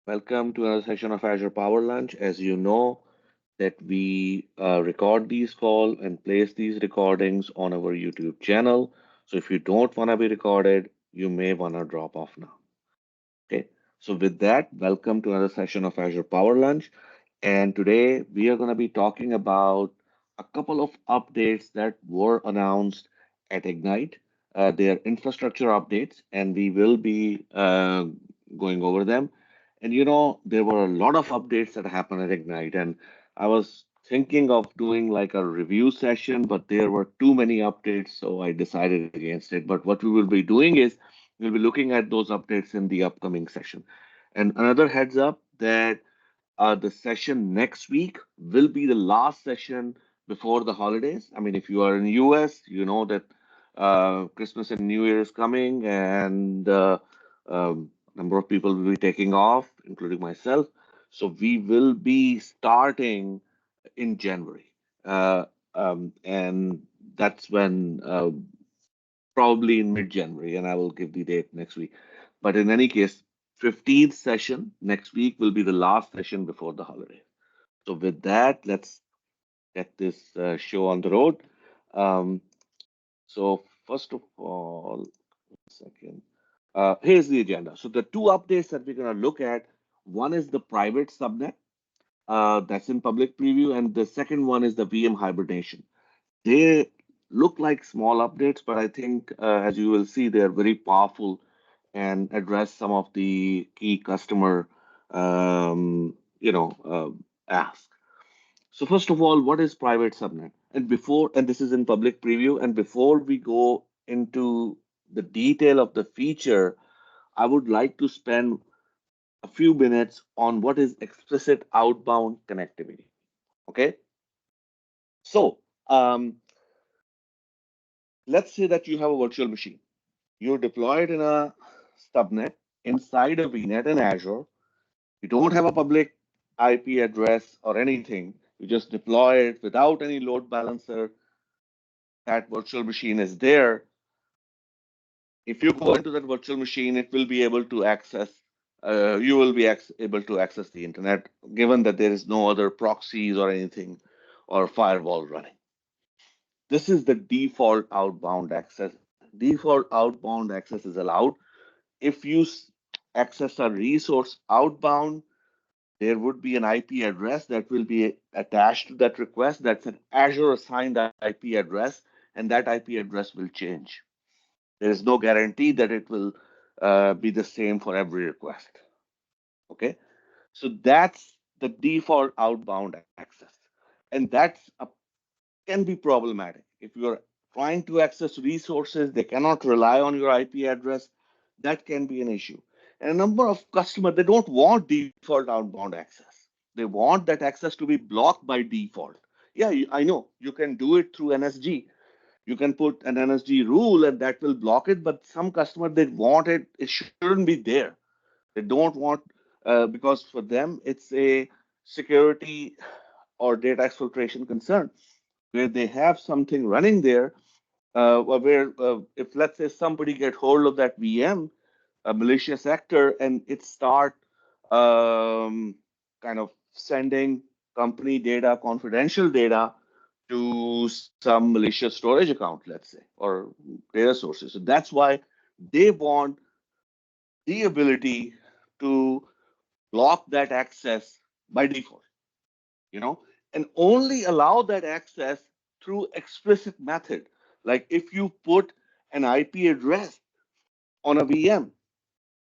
Welcome to another session of Azure Power Lunch. As you know, that we record these calls and place these recordings on our YouTube channel. So if you don't want to be recorded, you may want to drop off now. Okay. So with that, welcome to another session of Azure Power Lunch. And today we are going to be talking about a couple of updates that were announced at Ignite. Their infrastructure updates, and we will be going over them. And there were a lot of updates that happened at Ignite, and I was thinking of doing like a review session, but there were too many updates, so I decided against it. But what we will be doing is we'll be looking at those updates in the upcoming session. And another heads up that the session next week will be the last session before the holidays. I mean, if you are in the US, you know that Christmas and New Year is coming, and number of people will be taking off, including myself. So we will be starting in January, and that's when probably in mid-January, and I will give the date next week. But in any case, 15th session next week will be the last session before the holiday. So with that, let's get this show on the road. Um, so first of all, one second. Here's the agenda. So the two updates that we're going to look at, one is the private subnet that's in public preview, and the second one is the VM hibernation. They look like small updates, but I think, as you will see, they're very powerful and address some of the key customer, ask. So first of all, what is private subnet? And this is in public preview, and before we go into the detail of the feature, I would like to spend a few minutes on what is explicit outbound connectivity. Okay, so let's say that you have a virtual machine. You deploy it in a subnet inside a VNet in Azure. You don't have a public IP address or anything. You just deploy it without any load balancer. That virtual machine is there. If you go into that virtual machine, it will be able to access, you will be able to access the internet, given that there is no other proxies or anything or firewall running. This is the default outbound access. Default outbound access is allowed. If you access a resource outbound, there would be an IP address that will be attached to that request. That's an Azure assigned IP address, and that IP address will change. There is no guarantee that it will be the same for every request. Okay, so that's the default outbound access, and can be problematic if you're trying to access resources. They cannot rely on your IP address. That can be an issue. And a number of customers, they don't want default outbound access. They want that access to be blocked by default. Yeah, I know you can do it through NSG. You can put an NSG rule and that will block it, but some customers, they want it, it shouldn't be there. They don't want, because for them, it's a security or data exfiltration concern where they have something running there, where if let's say somebody get hold of that VM, a malicious actor, and it start kind of sending company data, confidential data to some malicious storage account, let's say, or data sources. So that's why they want the ability to block that access by default, you know, and only allow that access through explicit method. Like if you put an IP address on a VM,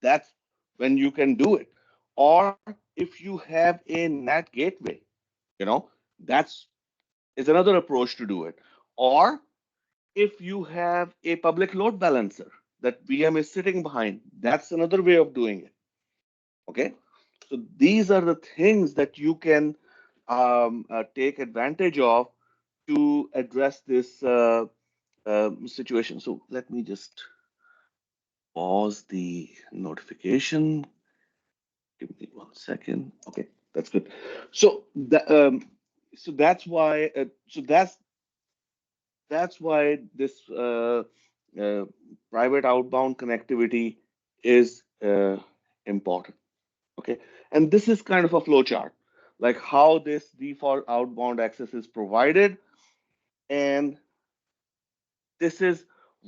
that's when you can do it. Or if you have a NAT gateway, you know, that's is another approach to do it. Or if you have a public load balancer that VM is sitting behind, that's another way of doing it. Okay, so these are the things that you can take advantage of to address this situation. So let me just pause the notification. Give me 1 second. Okay, that's good. So so that's why. That's why this uh, private outbound connectivity is important. Okay, and this is kind of a flow chart, like how this default outbound access is provided, and this is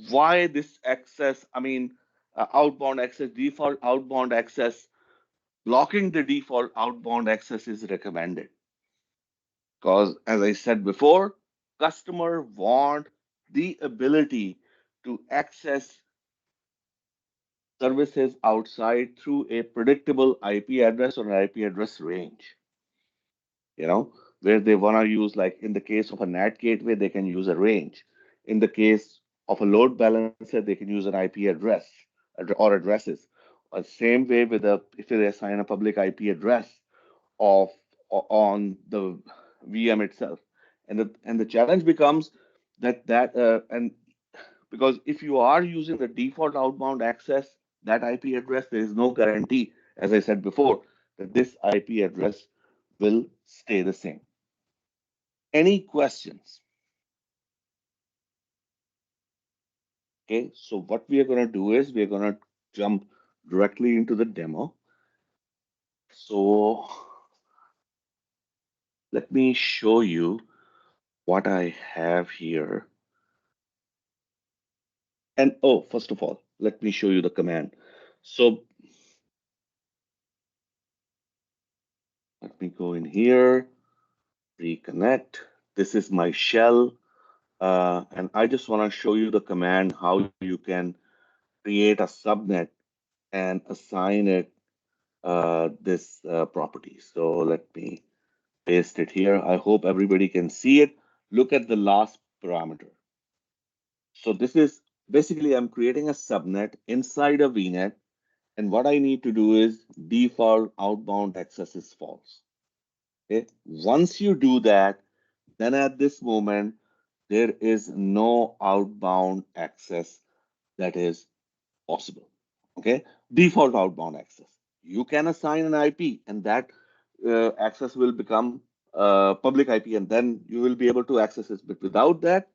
why this access, outbound access, default outbound access, blocking the default outbound access is recommended. Because as I said before, customer want the ability to access services outside through a predictable IP address or an IP address range. You know, where they want to use, like in the case of a NAT gateway, they can use a range. In the case of a load balancer, they can use an IP address or addresses. Same way with a if they assign a public IP address of on the VM itself, and the challenge becomes and because if you are using the default outbound access, that IP address, there is no guarantee, as I said before, that this IP address will stay the same. Any questions? Okay, so what we are going to do is we're going to jump directly into the demo. So let me show you what I have here. And oh, first of all, let me show you the command. So let me go in here, reconnect. This is my shell. And I just want to show you the command how you can create a subnet and assign it this property. So let me paste it here. I hope everybody can see it. Look at the last parameter. So this is basically I'm creating a subnet inside a VNet, and what I need to do is default outbound access is false. Okay. Once you do that, then at this moment, there is no outbound access that is possible. Okay, default outbound access. You can assign an IP, and that access will become public IP, and then you will be able to access it. But without that,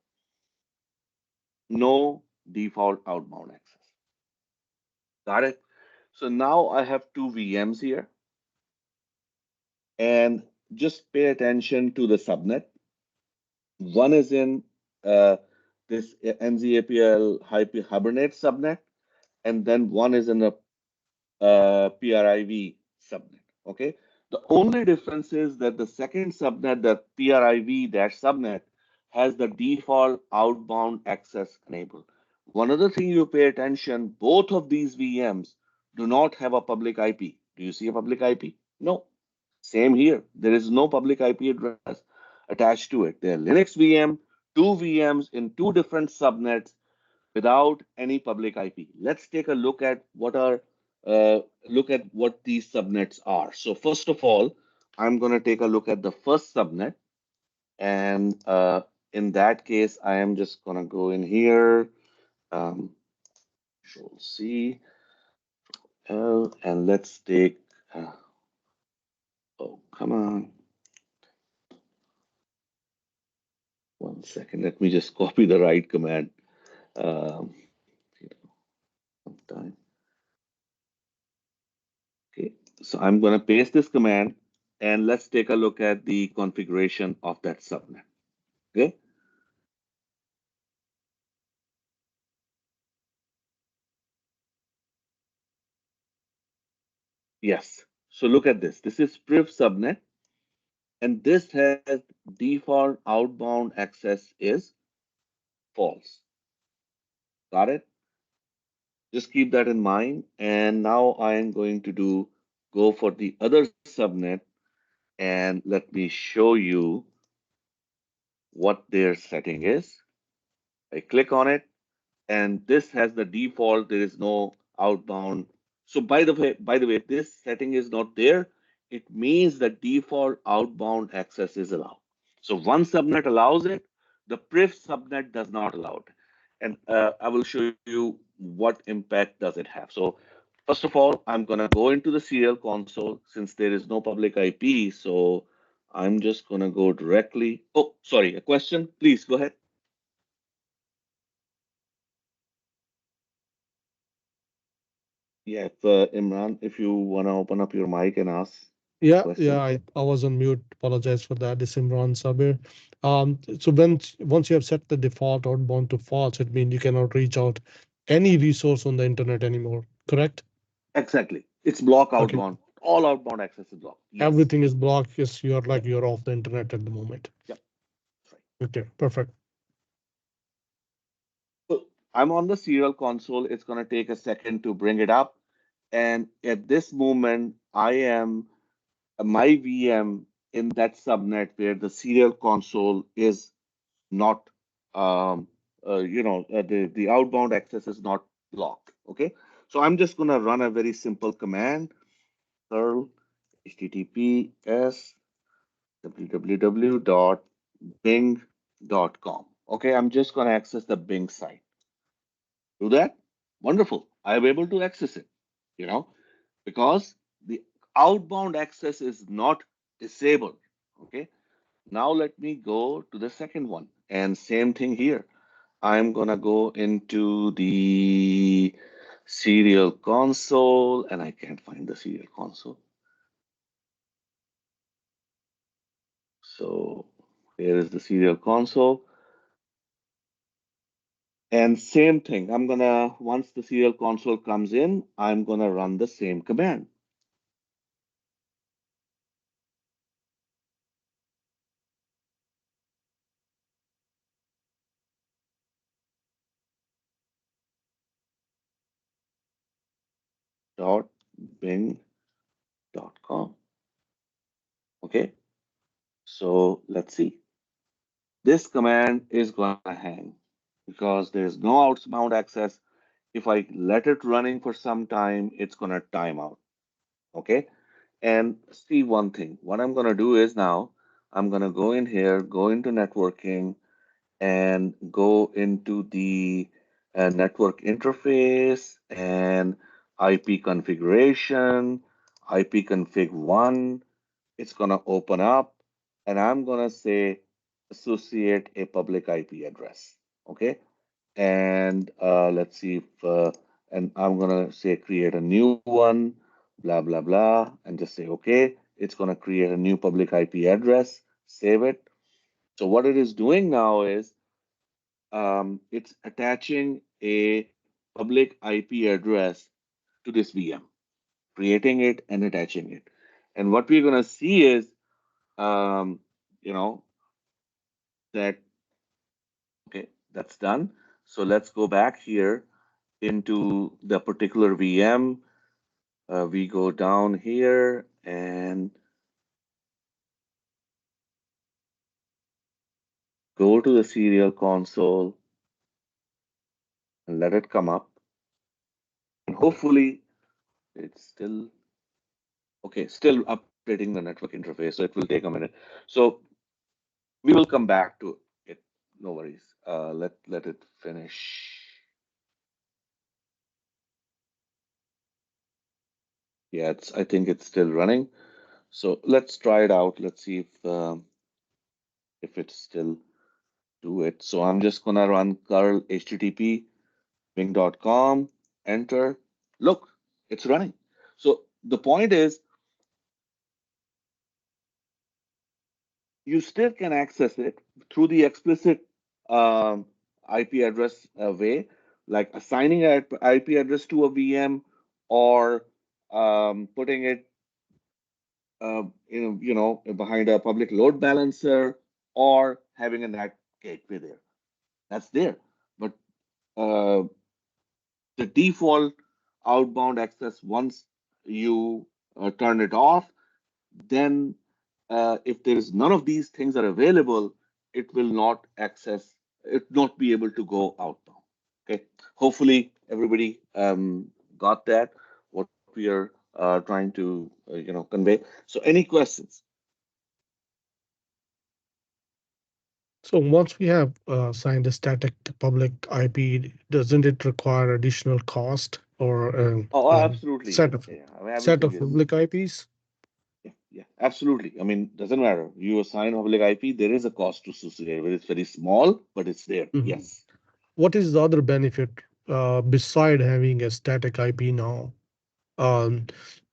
no default outbound access. Got it? So now I have two VMs here, and just pay attention to the subnet. One is in this NZAPL Hibernate subnet, and then one is in a PRIV subnet. Okay. The only difference is that the second subnet, the PRIV-subnet, has the default outbound access enabled. One other thing you pay attention, both of these VMs do not have a public IP. Do you see a public IP? No. Same here. There is no public IP address attached to it. They're Linux VM, two VMs in two different subnets without any public IP. Let's take a look at what these subnets are. So first of all, I'm going to take a look at the first subnet, and in that case, I am just going to go in here, Control C, L, and let's take. Oh, come on. 1 second. Let me just copy the right command. Um, sometime. Okay, so I'm going to paste this command, and let's take a look at the configuration of that subnet. Okay. Yes. So look at this. This is priv subnet, and this has default outbound access is false. Got it? Just keep that in mind. And now I am going to go for the other subnet, and let me show you what their setting is. I click on it, and this has the default. There is no outbound. So by the way, this setting is not there. It means that default outbound access is allowed. So one subnet allows it, the priv subnet does not allow it. And I will show you what impact does it have. So first of all, I'm going to go into the serial console since there is no public IP. So I'm just going to go directly. Oh, sorry, a question. Please go ahead. Yeah, if, Imran, if you want to open up your mic and ask the Yeah, question. I was on mute. Apologize for that. This is Imran Sabir. So once you have set the default outbound to false, it means you cannot reach out any resource on the internet anymore. Correct? Exactly. It's block Okay. outbound. All outbound access is blocked. Yes. Everything is blocked. Yes, you're like Yep. you're off the internet at the moment. Yep. That's right. Okay, perfect. So I'm on the serial console. It's going to take a second to bring it up. And at this moment, I am my VM in that subnet where the serial console is not, the outbound access is not blocked. Okay. So I'm just going to run a very simple command curl https www.bing.com. Okay. I'm just going to access the Bing site. Do that. Wonderful. I am able to access it, you know, because the outbound access is not disabled. Okay. Now let me go to the second one. And same thing here. I'm gonna go into the serial console and I can't find the serial console. So here is the serial console. And same thing. Once the serial console comes in, I'm gonna run the same command. Dot bing.com. Okay. So let's see. This command is gonna hang because there's no outbound access. If I let it running for some time, it's gonna time out. Okay. And see one thing. What I'm gonna do is now I'm gonna go in here, go into networking, and go into the network interface and IP configuration, IP config one. It's gonna open up, and I'm gonna say associate a public IP address. Okay, and let's see if and I'm gonna say create a new one, blah blah blah, and just say okay. It's gonna create a new public IP address, save it. So what it is doing now is it's attaching a public IP address to this VM, creating it and attaching it. And what we're gonna see is um, you know that okay, that's done. So let's go back here into the particular VM. We go down here and go to the serial console and let it come up. And hopefully it's still okay, still updating the network interface, so it will take a minute. So we will come back to it. No worries. Let it finish. Yeah, it's I think it's still running. So let's try it out. Let's see if it's still do it. So I'm just gonna run curl http bing.com, enter. Look, it's running. So the point is, you still can access it through the explicit um, IP address way, like assigning an IP address to a VM or putting it, behind a public load balancer or having a NAT gateway there. That's there. But uh, the default outbound access, once you turn it off, then if there is none of these things are available, it will not access, it not be able to go outbound. Okay. Hopefully everybody got that, what we are trying to convey. So any questions? So once we have signed a static to public IP, doesn't it require additional cost or Oh, absolutely. Yeah. Yeah. I mean, set everything of is. public IPs? Yeah, yeah, absolutely. I mean, doesn't matter. You assign public IP, there is a cost to associate with it. It's very small, but it's there. Mhm. Yes. What is the other benefit beside having a static IP now? Um,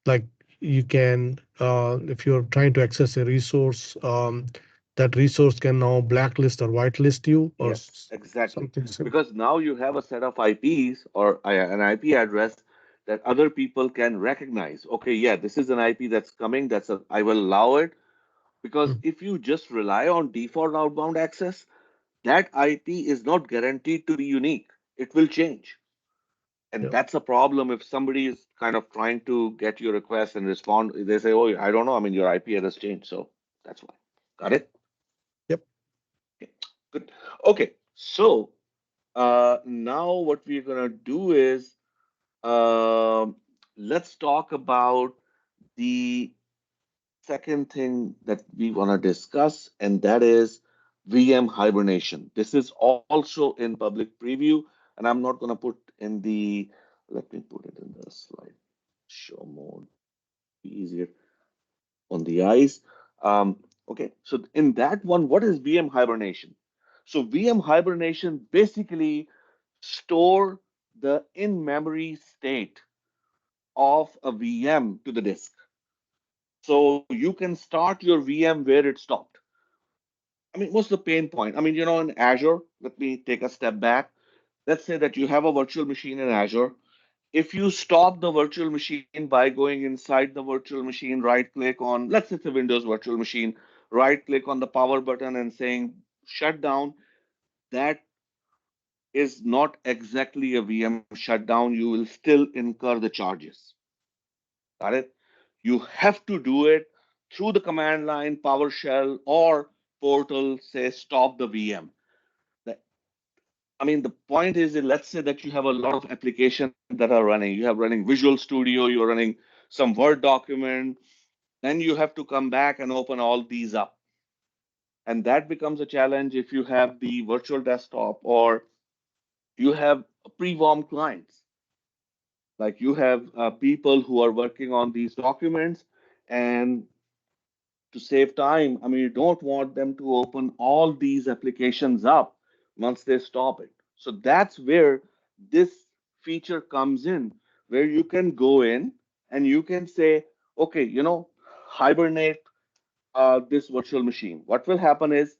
like you can, if you're trying to access a resource, that resource can now blacklist or whitelist you or Yes, exactly. something similar. Because now you have a set of IPs or an IP address that other people can recognize. Okay, yeah, this is an IP that's coming. I will allow it. Because Mm. if you just rely on default outbound access, that IP is not guaranteed to be unique. It will change. And Yeah. that's a problem if somebody is kind of trying to get your request and respond. They say, oh, I don't know. I mean, your IP address changed. So that's why. Got it? Yep. Okay, good. Okay. So now what we're going to do is let's talk about the second thing that we want to discuss, and that is VM hibernation. This is also in public preview, and I'm not going to put in the, let me put it in the slide show mode, be easier on the eyes. Okay, so in that one, what is VM hibernation? So VM hibernation basically store the in-memory state of a VM to the disk. So you can start your VM where it stopped. I mean, what's the pain point? I mean, in Azure, let me take a step back. Let's say that you have a virtual machine in Azure. If you stop the virtual machine by going inside the virtual machine, right click on, let's say it's a Windows virtual machine, right click on the power button and saying shut down, that is not exactly a VM shutdown. You will still incur the charges. Got it? You have to do it through the command line, PowerShell, or portal, say stop the VM. The- I mean, the point is that let's say that you have a lot of applications that are running. You have running Visual Studio, you're running some Word document, then you have to come back and open all these up. And that becomes a challenge if you have the virtual desktop or you have pre-warm clients. Like you have people who are working on these documents, and to save time, I mean, you don't want them to open all these applications up once they stop it. So that's where this feature comes in, where you can go in and you can say, okay, hibernate this virtual machine. What will happen is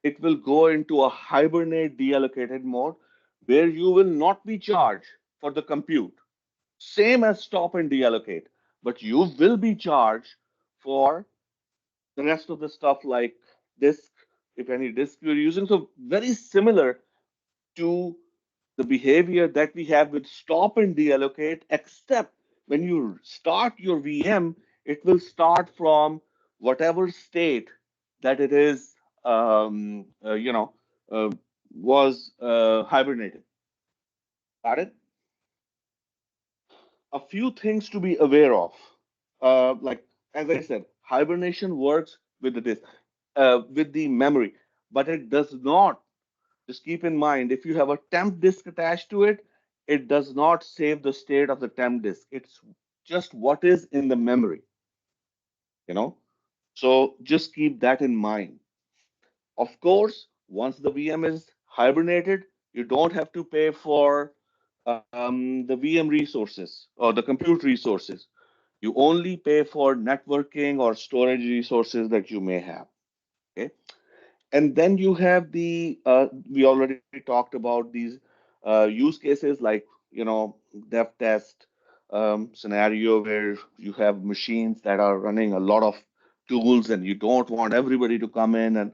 it will go into a hibernate deallocated mode where you will not be charged for the compute, same as stop and deallocate, but you will be charged for the rest of the stuff like disk, if any disk you're using. So very similar to the behavior that we have with stop and deallocate, except when you start your VM, it will start from whatever state that it is, uh, was hibernated. Got it? A few things to be aware of. Like as I said, hibernation works with the disk, with the memory, but it does not. Just keep in mind, if you have a temp disk attached to it, it does not save the state of the temp disk. It's just what is in the memory, you know. So just keep that in mind. Of course, once the VM is hibernated, you don't have to pay for the VM resources or the compute resources. You only pay for networking or storage resources that you may have. Okay. And then you have we already talked about these use cases like, dev test scenario where you have machines that are running a lot of tools and you don't want everybody to come in and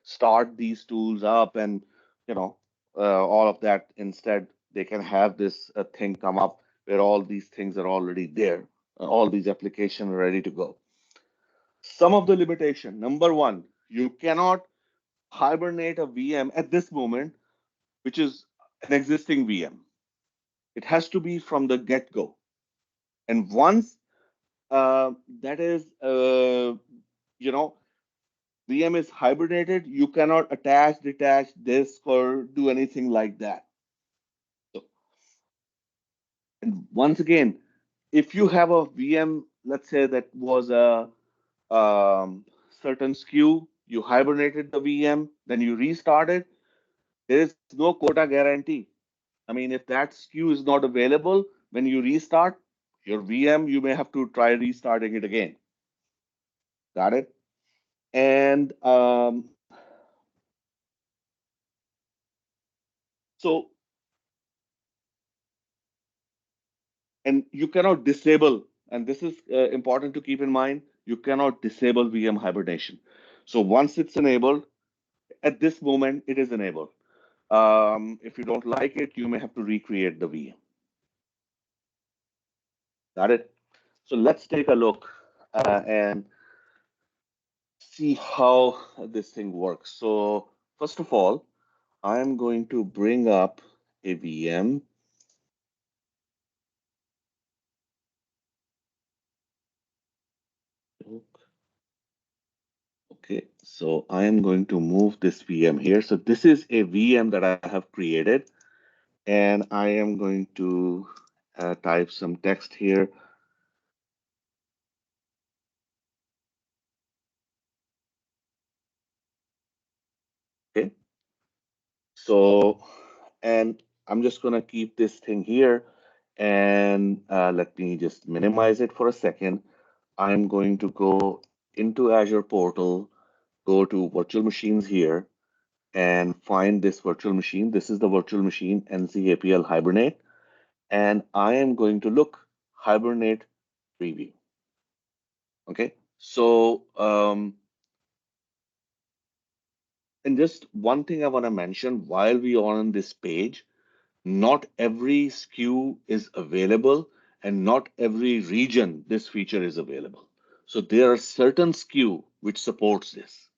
start these tools up and, you know, all of that. Instead, they can have this thing come up where all these things are already there. All these applications are ready to go. Some of the limitation. Number one, you cannot hibernate a VM at this moment, which is an existing VM. It has to be from the get go. And once that is, you know, VM is hibernated, you cannot attach, detach disk, or do anything like that. So, and once again, if you have a VM, let's say that was a certain SKU, you hibernated the VM, then you restart it, there is no quota guarantee. I mean, if that SKU is not available when you restart, Your VM, you may have to try restarting it again. Got it? And so, and you cannot disable, and this is important to keep in mind, you cannot disable VM hibernation. So once it's enabled, at this moment, it is enabled. If you don't like it, you may have to recreate the VM. Got it? So let's take a look and see how this thing works. So first of all, I'm going to bring up a VM. Okay, so I am going to move this VM here. So this is a VM that I have created, and I am going to type some text here. Okay, so, and I'm just going to keep this thing here, and let me just minimize it for a second. I'm going to go into Azure portal, go to virtual machines here, and find this virtual machine. This is the virtual machine NCAPL Hibernate, and I am going to look Hibernate preview. Okay, so and just one thing I want to mention while we are on this page, not every SKU is available, and not every region this feature is available. So there are certain SKU which supports this,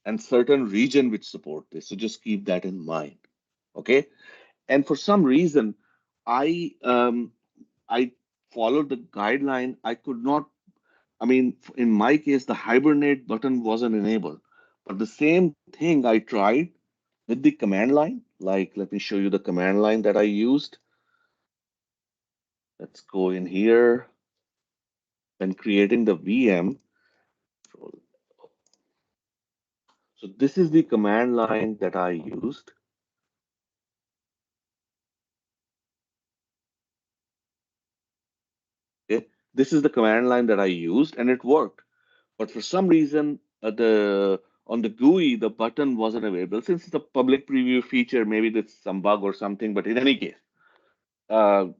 and certain region which support this. So just keep that in mind. Okay, and for some reason, I followed the guideline. I could not, I mean, in my case, the hibernate button wasn't enabled. But the same thing I tried with the command line. Like, let me show you the command line that I used. Let's go in here. When creating the VM. So this is the command line that I used. Okay, this is the command line that I used, and it worked. But for some reason, the on the GUI, the button wasn't available. Since it's a public preview feature, maybe that's some bug or something. But in any case,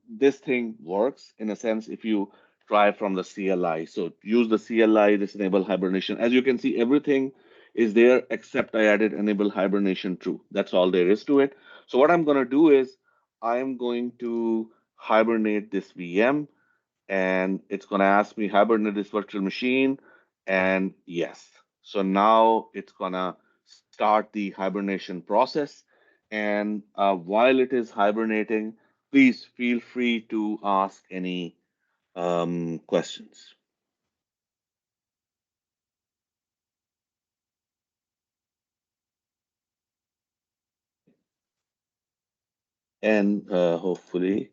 this thing works in a sense if you try from the CLI. So use the CLI, this enable hibernation. As you can see, everything is there except I added enable hibernation true. That's all there is to it. So what I'm going to do is I'm going to hibernate this VM, and it's going to ask me hibernate this virtual machine, and yes. So now it's going to start the hibernation process, and while it is hibernating, please feel free to ask any questions. And hopefully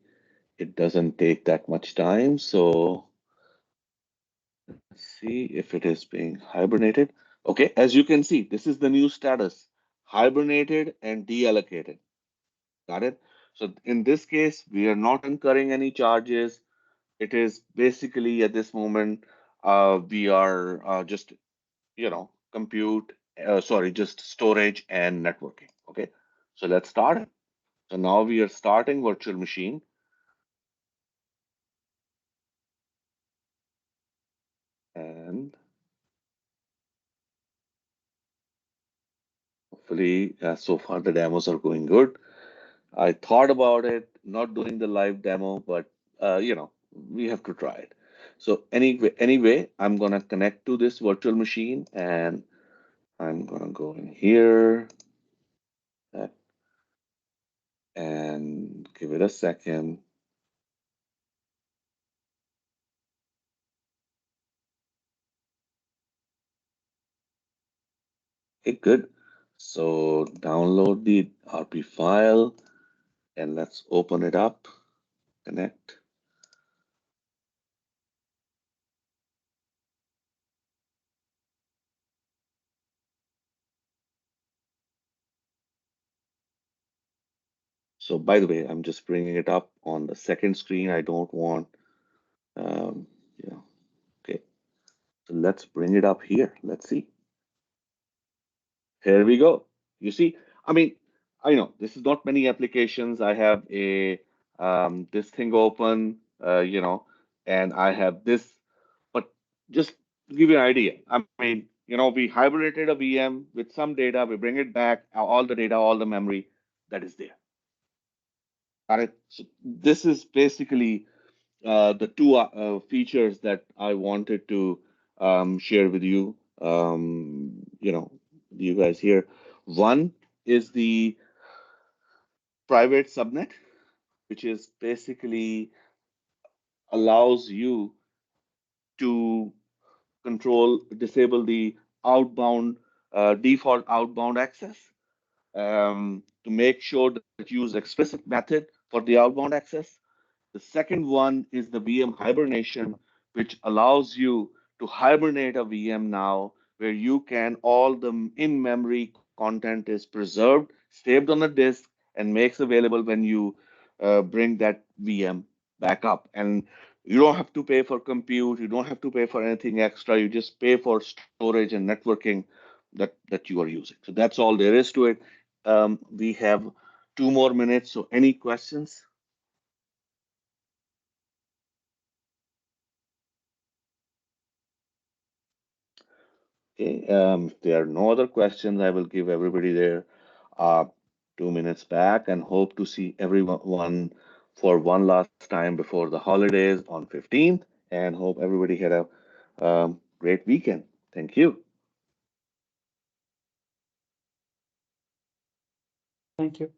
it doesn't take that much time. So let's see if it is being hibernated. Okay, as you can see, this is the new status, hibernated and deallocated. Got it? So in this case, we are not incurring any charges. It is basically at this moment, we are just, compute, sorry, just storage and networking. Okay, so let's start it. So now we are starting virtual machine, and hopefully, so far the demos are going good. I thought about it, not doing the live demo, but we have to try it. So anyway, I'm gonna connect to this virtual machine, and I'm gonna go in here uh, and give it a second. Okay, good. So download the RP file, and let's open it up, connect. So by the way, I'm just bringing it up on the second screen. I don't want Yeah, okay. So let's bring it up here. Let's see. Here we go. You see, I mean, I know this is not many applications. I have a this thing open, and I have this, but just to give you an idea, I mean, we hibernated a VM with some data, we bring it back, all the data, all the memory that is there. Got it? So this is basically the two features that I wanted to share with you, you guys here. One is the private subnet, which is basically allows you to disable the outbound, default outbound access, to make sure that you use explicit method for the outbound access. The second one is the VM hibernation, which allows you to hibernate a VM now, where you can all the in-memory content is preserved, saved on the disk, and makes available when you bring that VM back up. And you don't have to pay for compute, you don't have to pay for anything extra. You just pay for storage and networking that you are using. So that's all there is to it. We have 2 more minutes. So any questions? Okay, if there are no other questions, I will give everybody their uh, 2 minutes back and hope to see everyone for one last time before the holidays on 15th, and hope everybody had a great weekend. Thank you. Thank you.